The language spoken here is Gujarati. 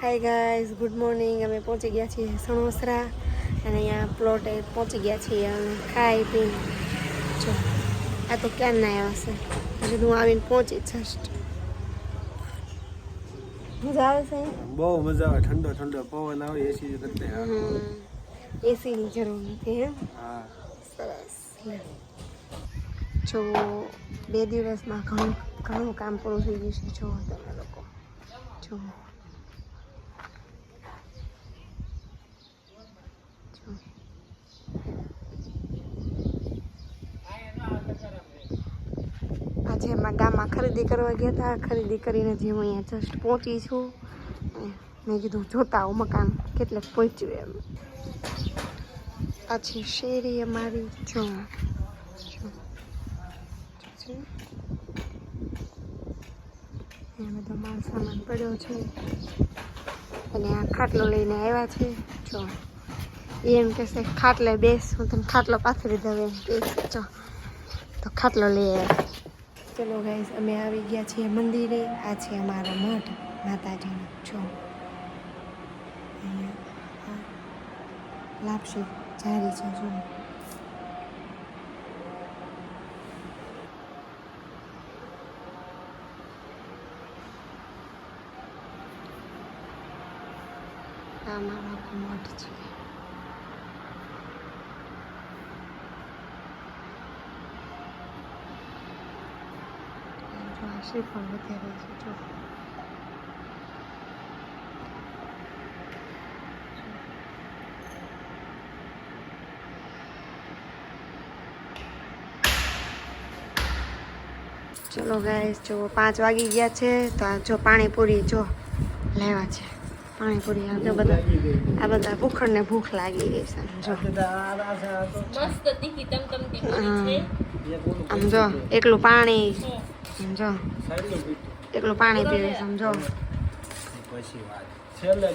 Hi guys, good morning. અમે પહોંચી ગયા છીએ સણોસરા અને અહીંયા પ્લોટે પહોંચી ગયા છીએ. અમે ખાઈ પીને જો આ તો ક્યાં ના આવ્યા છે હજી હું આવીને પહોંચી જસ્ટ. મજા આવે છે? બહુ મજા આવે. ઠંડો ઠંડો પવન આવે. એસી કરતે એસીની જરૂર નથી એમ. હા સરસ. જો 2 દિવસમાં ઘણું કામ પૂરું થઈ ગયું છે. જો તમે લોકો જો આજે એમાં ગામમાં ખરીદી કરવા ગયા હતા. ખરીદી કરીને જે હું અહીંયા જસ્ટ પહોંચી છું. મેં કીધું જોતા આવું મકાન કેટલે પહોંચ્યું એમ. આ છે શેરી અમારી. જો અહીંયા બધો માલ સામાન પડ્યો છે અને આ ખાટલો લઈને આવ્યા છે. જો એમ કહેશે ખાટલે બેસ, હું તને ખાટલો પાથરી દઉં એમ બેસ. જો તો ખાટલો લઈ આવ્યા. ચલો ગાઈસ, અમે આવી ગયા છીએ મંદિરે. આ છે અમારા મઠ માતાજીનો. જો અહીંયા લાપસી જારી છે. જો આ મારો મઠ છે. શ્રીફળ વધારે છે. જો ચલો ગાઈસ, જો 5 વાગી ગયા છે તો આ જો પાણીપુરી જો લેવા છે. પાણીપુરી આ તો બધા ભૂખડને ભૂખ લાગી ગઈ છે. જો મસ્ત તીખી તમતમતી પૂરી છે. આમ જો એકલું પાણી, સમજો એકલું પાણી પીવે. સમજો પછી વાત છેલ્લે